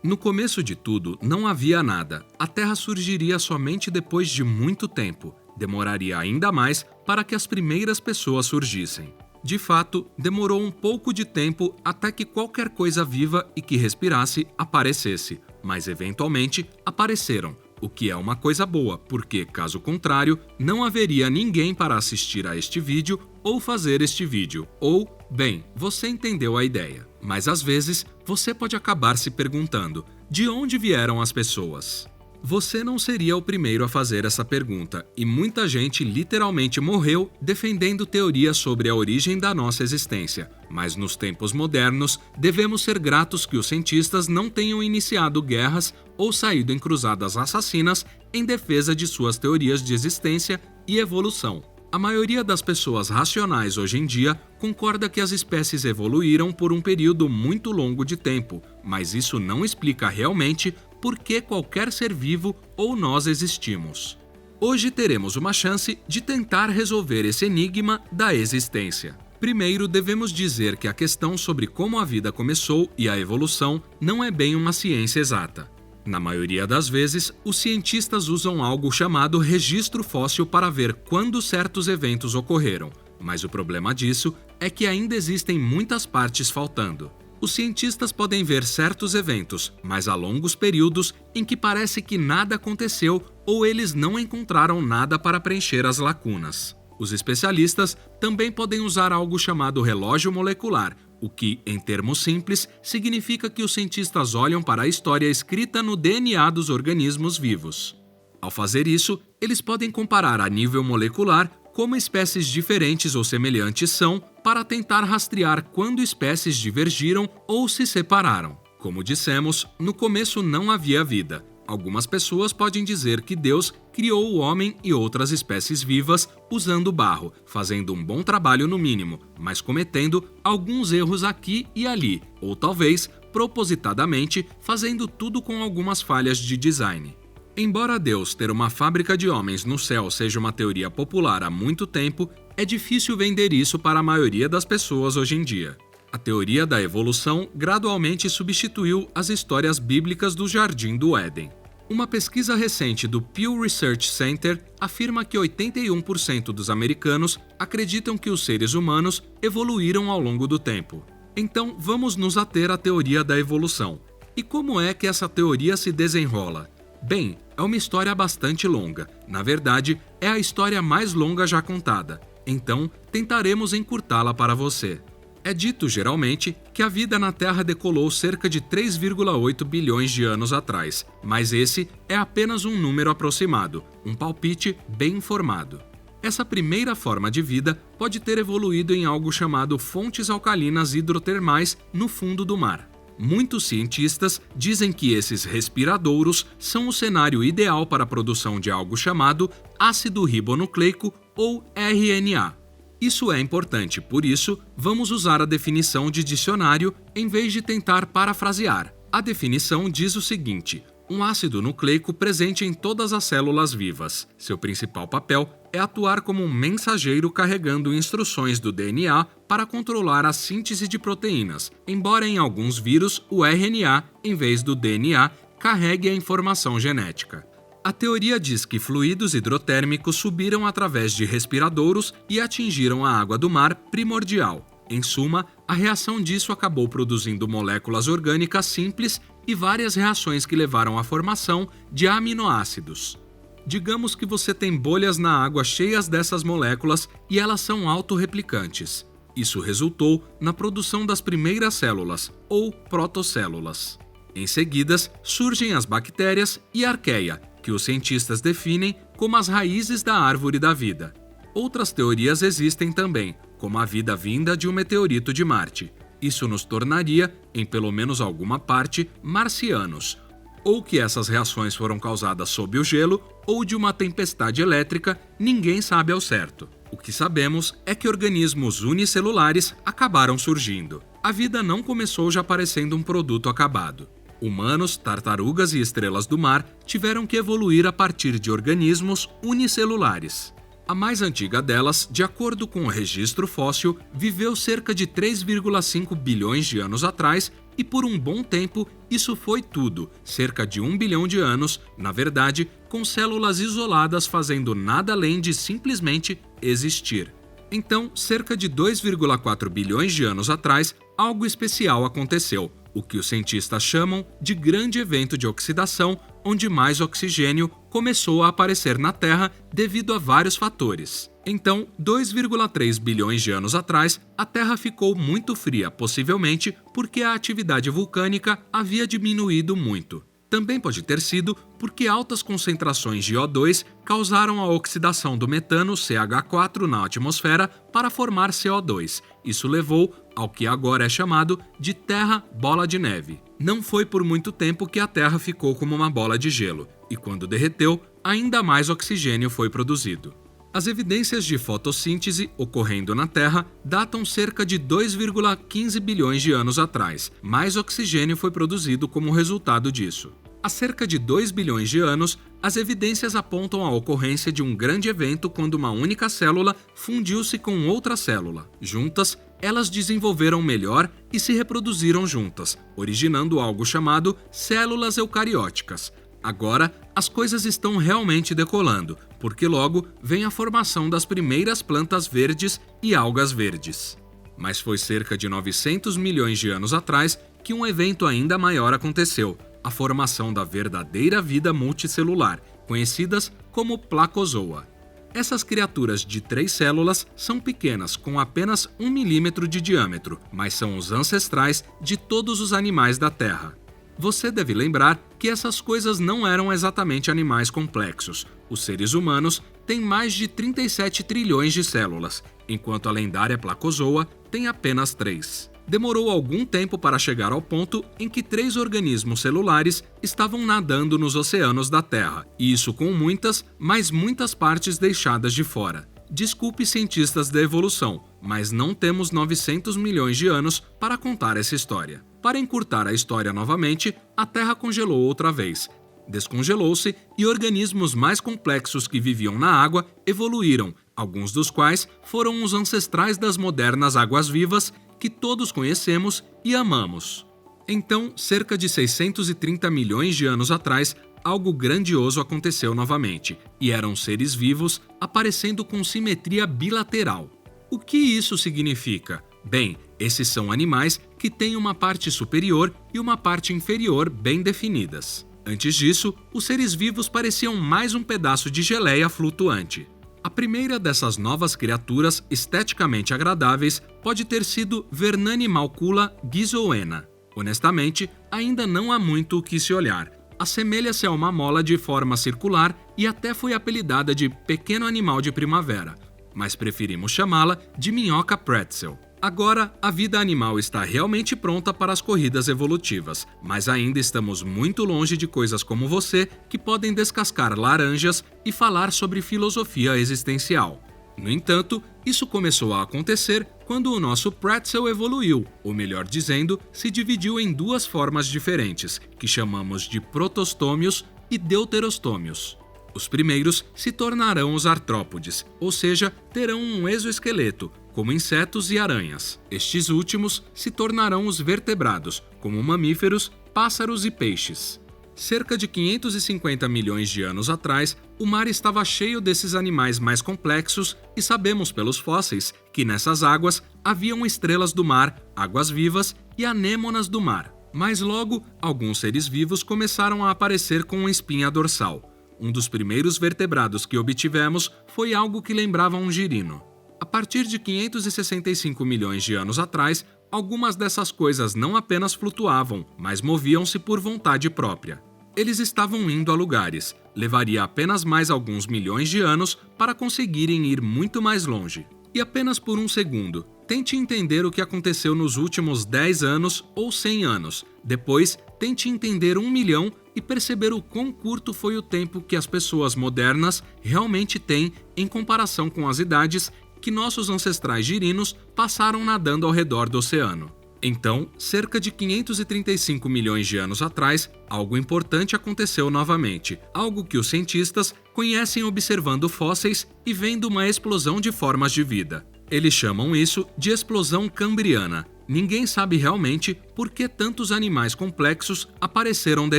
No começo de tudo, não havia nada. A Terra surgiria somente depois de muito tempo. Demoraria ainda mais para que as primeiras pessoas surgissem. De fato, demorou um pouco de tempo até que qualquer coisa viva e que respirasse aparecesse, mas eventualmente apareceram, o que é uma coisa boa, porque, caso contrário, não haveria ninguém para assistir a este vídeo ou fazer este vídeo, ou, bem, você entendeu a ideia. Mas às vezes, você pode acabar se perguntando, de onde vieram as pessoas? Você não seria o primeiro a fazer essa pergunta, e muita gente literalmente morreu defendendo teorias sobre a origem da nossa existência. Mas nos tempos modernos, devemos ser gratos que os cientistas não tenham iniciado guerras ou saído em cruzadas assassinas em defesa de suas teorias de existência e evolução. A maioria das pessoas racionais hoje em dia concorda que as espécies evoluíram por um período muito longo de tempo, mas isso não explica realmente por que qualquer ser vivo ou nós existimos. Hoje teremos uma chance de tentar resolver esse enigma da existência. Primeiro, devemos dizer que a questão sobre como a vida começou e a evolução não é bem uma ciência exata. Na maioria das vezes, os cientistas usam algo chamado registro fóssil para ver quando certos eventos ocorreram, mas o problema disso é que ainda existem muitas partes faltando. Os cientistas podem ver certos eventos, mas há longos períodos em que parece que nada aconteceu ou eles não encontraram nada para preencher as lacunas. Os especialistas também podem usar algo chamado relógio molecular, o que, em termos simples, significa que os cientistas olham para a história escrita no DNA dos organismos vivos. Ao fazer isso, eles podem comparar a nível molecular como espécies diferentes ou semelhantes são para tentar rastrear quando espécies divergiram ou se separaram. Como dissemos, no começo não havia vida. Algumas pessoas podem dizer que Deus criou o homem e outras espécies vivas usando barro, fazendo um bom trabalho no mínimo, mas cometendo alguns erros aqui e ali, ou talvez, propositadamente, fazendo tudo com algumas falhas de design. Embora Deus ter uma fábrica de homens no céu seja uma teoria popular há muito tempo, é difícil vender isso para a maioria das pessoas hoje em dia. A teoria da evolução gradualmente substituiu as histórias bíblicas do Jardim do Éden. Uma pesquisa recente do Pew Research Center afirma que 81% dos americanos acreditam que os seres humanos evoluíram ao longo do tempo. Então, vamos nos ater à teoria da evolução. E como é que essa teoria se desenrola? Bem, é uma história bastante longa. Na verdade, é a história mais longa já contada. Então, tentaremos encurtá-la para você. É dito, geralmente, que a vida na Terra decolou cerca de 3,8 bilhões de anos atrás, mas esse é apenas um número aproximado, um palpite bem informado. Essa primeira forma de vida pode ter evoluído em algo chamado fontes alcalinas hidrotermais no fundo do mar. Muitos cientistas dizem que esses respiradouros são o cenário ideal para a produção de algo chamado ácido ribonucleico ou RNA. Isso é importante, por isso, vamos usar a definição de dicionário em vez de tentar parafrasear. A definição diz o seguinte: um ácido nucleico presente em todas as células vivas. Seu principal papel é atuar como um mensageiro carregando instruções do DNA para controlar a síntese de proteínas, embora em alguns vírus o RNA, em vez do DNA, carregue a informação genética. A teoria diz que fluidos hidrotérmicos subiram através de respiradouros e atingiram a água do mar primordial. Em suma, a reação disso acabou produzindo moléculas orgânicas simples e várias reações que levaram à formação de aminoácidos. Digamos que você tem bolhas na água cheias dessas moléculas e elas são autorreplicantes. Isso resultou na produção das primeiras células, ou protocélulas. Em seguida, surgem as bactérias e a arqueia, que os cientistas definem como as raízes da árvore da vida. Outras teorias existem também, como a vida vinda de um meteorito de Marte. Isso nos tornaria, em pelo menos alguma parte, marcianos. Ou que essas reações foram causadas sob o gelo ou de uma tempestade elétrica, ninguém sabe ao certo. O que sabemos é que organismos unicelulares acabaram surgindo. A vida não começou já parecendo um produto acabado. Humanos, tartarugas e estrelas do mar tiveram que evoluir a partir de organismos unicelulares. A mais antiga delas, de acordo com o registro fóssil, viveu cerca de 3,5 bilhões de anos atrás e por um bom tempo Isso foi tudo, cerca de 1 bilhão de anos, na verdade, com células isoladas fazendo nada além de simplesmente existir. Então, cerca de 2,4 bilhões de anos atrás, algo especial aconteceu, o que os cientistas chamam de grande evento de oxidação, onde mais oxigênio começou a aparecer na Terra devido a vários fatores. Então, 2,3 bilhões de anos atrás, a Terra ficou muito fria, possivelmente porque a atividade vulcânica havia diminuído muito. Também pode ter sido porque altas concentrações de O2 causaram a oxidação do metano CH4 na atmosfera para formar CO2. Isso levou ao que agora é chamado de Terra Bola de Neve. Não foi por muito tempo que a Terra ficou como uma bola de gelo, e quando derreteu, ainda mais oxigênio foi produzido. As evidências de fotossíntese ocorrendo na Terra datam cerca de 2,15 bilhões de anos atrás. Mais oxigênio foi produzido como resultado disso. Há cerca de 2 bilhões de anos, as evidências apontam a ocorrência de um grande evento quando uma única célula fundiu-se com outra célula. Juntas, elas desenvolveram melhor e se reproduziram juntas, originando algo chamado células eucarióticas. Agora, as coisas estão realmente decolando, porque logo vem a formação das primeiras plantas verdes e algas verdes. Mas foi cerca de 900 milhões de anos atrás que um evento ainda maior aconteceu, a formação da verdadeira vida multicelular, conhecidas como placozoa. Essas criaturas de 3 células são pequenas, com apenas 1 milímetro de diâmetro, mas são os ancestrais de todos os animais da Terra. Você deve lembrar que essas coisas não eram exatamente animais complexos. Os seres humanos têm mais de 37 trilhões de células, enquanto a lendária placozoa tem apenas 3. Demorou algum tempo para chegar ao ponto em que 3 organismos celulares estavam nadando nos oceanos da Terra, e isso com muitas, mas muitas partes deixadas de fora. Desculpe cientistas da evolução, mas não temos 900 milhões de anos para contar essa história. Para encurtar a história novamente, a Terra congelou outra vez. Descongelou-se e organismos mais complexos que viviam na água evoluíram, alguns dos quais foram os ancestrais das modernas águas-vivas que todos conhecemos e amamos. Então, cerca de 630 milhões de anos atrás, algo grandioso aconteceu novamente, e eram seres vivos aparecendo com simetria bilateral. O que isso significa? Bem, esses são animais que têm uma parte superior e uma parte inferior bem definidas. Antes disso, os seres vivos pareciam mais um pedaço de geleia flutuante. A primeira dessas novas criaturas esteticamente agradáveis pode ter sido Vernani Malcula ghizoena. Honestamente, ainda não há muito o que se olhar. Assemelha-se a uma mola de forma circular e até foi apelidada de pequeno animal de primavera, mas preferimos chamá-la de minhoca pretzel. Agora, a vida animal está realmente pronta para as corridas evolutivas, mas ainda estamos muito longe de coisas como você, que podem descascar laranjas e falar sobre filosofia existencial. No entanto, isso começou a acontecer quando o nosso pretzel evoluiu, ou melhor dizendo, se dividiu em 2 formas diferentes, que chamamos de protostômios e deuterostômios. Os primeiros se tornarão os artrópodes, ou seja, terão um exoesqueleto, como insetos e aranhas. Estes últimos se tornarão os vertebrados, como mamíferos, pássaros e peixes. Cerca de 550 milhões de anos atrás, o mar estava cheio desses animais mais complexos e sabemos pelos fósseis que nessas águas haviam estrelas do mar, águas-vivas e anêmonas do mar. Mas logo, alguns seres vivos começaram a aparecer com uma espinha dorsal. Um dos primeiros vertebrados que obtivemos foi algo que lembrava um girino. A partir de 565 milhões de anos atrás, algumas dessas coisas não apenas flutuavam, mas moviam-se por vontade própria. Eles estavam indo a lugares. Levaria apenas mais alguns milhões de anos para conseguirem ir muito mais longe. E apenas por um segundo, tente entender o que aconteceu nos últimos 10 anos ou 100 anos. Depois, tente entender 1 milhão e perceber o quão curto foi o tempo que as pessoas modernas realmente têm em comparação com as idades que nossos ancestrais girinos passaram nadando ao redor do oceano. Então, cerca de 535 milhões de anos atrás, algo importante aconteceu novamente, algo que os cientistas conhecem observando fósseis e vendo uma explosão de formas de vida. Eles chamam isso de explosão cambriana. ninguém sabe realmente por que tantos animais complexos apareceram de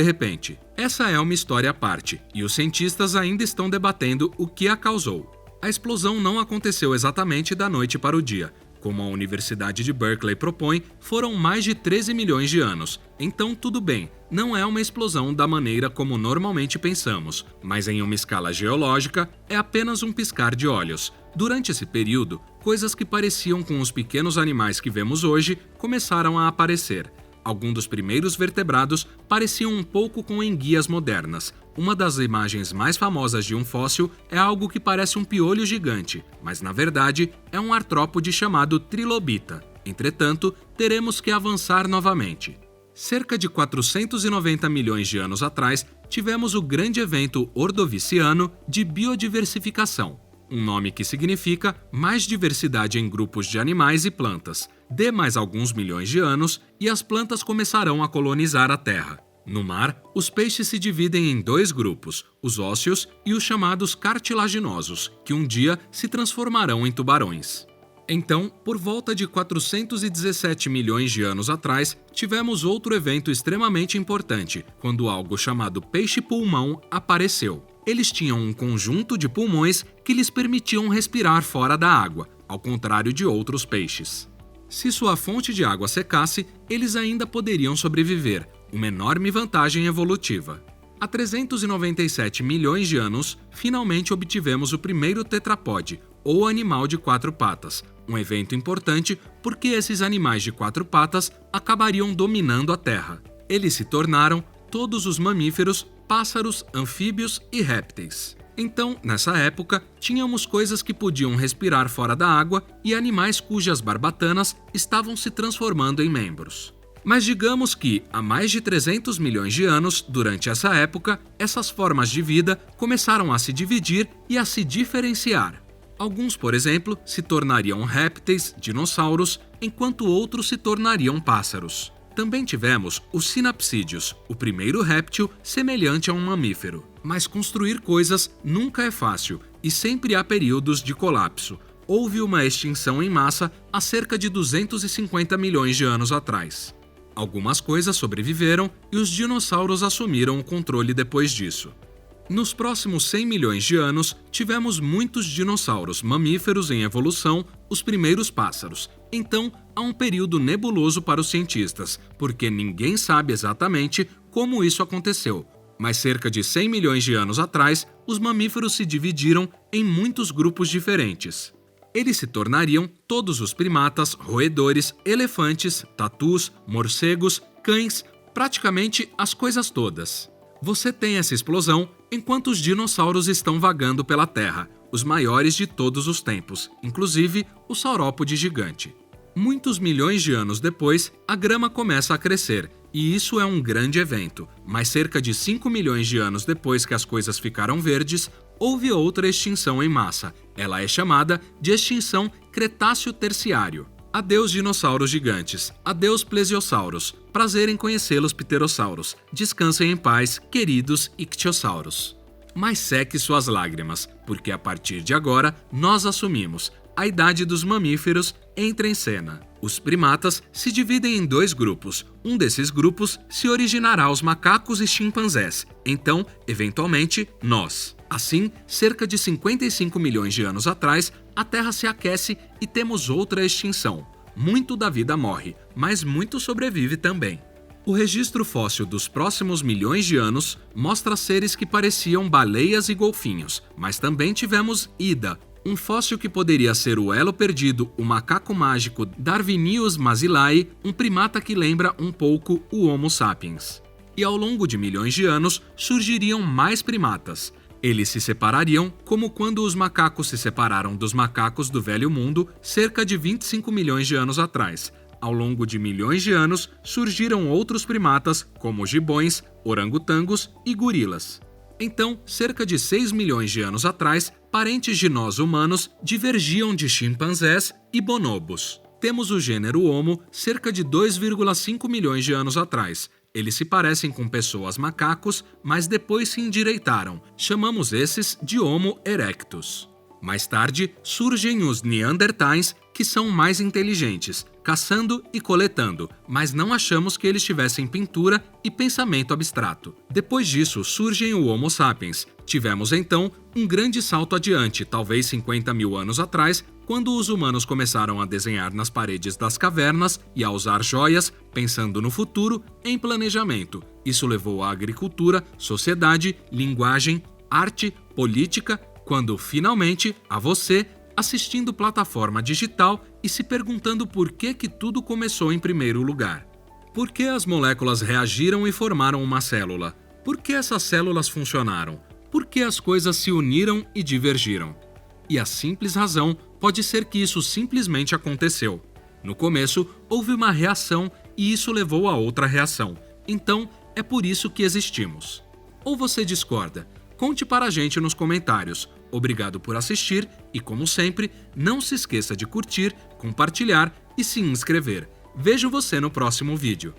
repente. Essa é uma história à parte, e os cientistas ainda estão debatendo o que a causou. A explosão não aconteceu exatamente da noite para o dia. Como a Universidade de Berkeley propõe, foram mais de 13 milhões de anos. Então, tudo bem, não é uma explosão da maneira como normalmente pensamos, mas em uma escala geológica, é apenas um piscar de olhos. Durante esse período, coisas que pareciam com os pequenos animais que vemos hoje começaram a aparecer. Alguns dos primeiros vertebrados pareciam um pouco com enguias modernas. Uma das imagens mais famosas de um fóssil é algo que parece um piolho gigante, mas na verdade é um artrópode chamado trilobita. Entretanto, teremos que avançar novamente. Cerca de 490 milhões de anos atrás, tivemos o grande evento ordoviciano de biodiversificação, um nome que significa mais diversidade em grupos de animais e plantas. Dê mais alguns milhões de anos e as plantas começarão a colonizar a Terra. No mar, os peixes se dividem em dois grupos, os ósseos e os chamados cartilaginosos, que um dia se transformarão em tubarões. Então, por volta de 417 milhões de anos atrás, tivemos outro evento extremamente importante, quando algo chamado peixe-pulmão apareceu. Eles tinham um conjunto de pulmões que lhes permitiam respirar fora da água, ao contrário de outros peixes. Se sua fonte de água secasse, eles ainda poderiam sobreviver, uma enorme vantagem evolutiva. Há 397 milhões de anos, finalmente obtivemos o primeiro tetrapode, ou animal de quatro patas, um evento importante porque esses animais de quatro patas acabariam dominando a Terra. Eles se tornaram todos os mamíferos, pássaros, anfíbios e répteis. Então, nessa época, tínhamos coisas que podiam respirar fora da água e animais cujas barbatanas estavam se transformando em membros. Mas digamos que, há mais de 300 milhões de anos, durante essa época, essas formas de vida começaram a se dividir e a se diferenciar. Alguns, por exemplo, se tornariam répteis, dinossauros, enquanto outros se tornariam pássaros. Também tivemos os sinapsídeos, o primeiro réptil semelhante a um mamífero. Mas construir coisas nunca é fácil e sempre há períodos de colapso. Houve uma extinção em massa há cerca de 250 milhões de anos atrás. Algumas coisas sobreviveram e os dinossauros assumiram o controle depois disso. Nos próximos 100 milhões de anos, tivemos muitos dinossauros mamíferos em evolução, os primeiros pássaros. Então, há um período nebuloso para os cientistas, porque ninguém sabe exatamente como isso aconteceu. Mas cerca de 100 milhões de anos atrás, os mamíferos se dividiram em muitos grupos diferentes. Eles se tornariam todos os primatas, roedores, elefantes, tatus, morcegos, cães, praticamente as coisas todas. Você tem essa explosão enquanto os dinossauros estão vagando pela Terra, os maiores de todos os tempos, inclusive o saurópode gigante. Muitos milhões de anos depois, a grama começa a crescer, e isso é um grande evento, mas cerca de 5 milhões de anos depois que as coisas ficaram verdes, houve outra extinção em massa. Ela é chamada de extinção Cretáceo-Terciário. Adeus dinossauros gigantes, adeus plesiosauros, prazer em conhecê-los pterossauros, descansem em paz, queridos ictiossauros. Mas seque suas lágrimas, porque a partir de agora nós assumimos, a idade dos mamíferos entra em cena. Os primatas se dividem em dois grupos, um desses grupos se originará os macacos e chimpanzés, então, eventualmente, nós. Assim, cerca de 55 milhões de anos atrás, a Terra se aquece e temos outra extinção. Muito da vida morre, mas muito sobrevive também. O registro fóssil dos próximos milhões de anos mostra seres que pareciam baleias e golfinhos, mas também tivemos Ida, um fóssil que poderia ser o elo perdido, o macaco mágico Darwinius mazilae, um primata que lembra um pouco o Homo sapiens. E ao longo de milhões de anos surgiriam mais primatas. Eles se separariam como quando os macacos se separaram dos macacos do Velho Mundo cerca de 25 milhões de anos atrás. Ao longo de milhões de anos, surgiram outros primatas, como gibões, orangotangos e gorilas. Então, cerca de 6 milhões de anos atrás, parentes de nós humanos divergiam de chimpanzés e bonobos. Temos o gênero Homo cerca de 2,5 milhões de anos atrás. Eles se parecem com pessoas macacos, mas depois se endireitaram. Chamamos esses de Homo erectus. Mais tarde, surgem os Neandertais, que são mais inteligentes, caçando e coletando, mas não achamos que eles tivessem pintura e pensamento abstrato. Depois disso, surgem o Homo sapiens. Tivemos então um grande salto adiante, talvez 50 mil anos atrás, quando os humanos começaram a desenhar nas paredes das cavernas e a usar joias, pensando no futuro em planejamento. Isso levou à agricultura, sociedade, linguagem, arte, política, quando finalmente a você assistindo plataforma digital e se perguntando por que tudo começou em primeiro lugar. Por que as moléculas reagiram e formaram uma célula? Por que essas células funcionaram? Por que as coisas se uniram e divergiram? E a simples razão pode ser que isso simplesmente aconteceu. No começo, houve uma reação e isso levou a outra reação. Então, é por isso que existimos. Ou você discorda? Conte para a gente nos comentários. Obrigado por assistir e, como sempre, não se esqueça de curtir, compartilhar e se inscrever. Vejo você no próximo vídeo.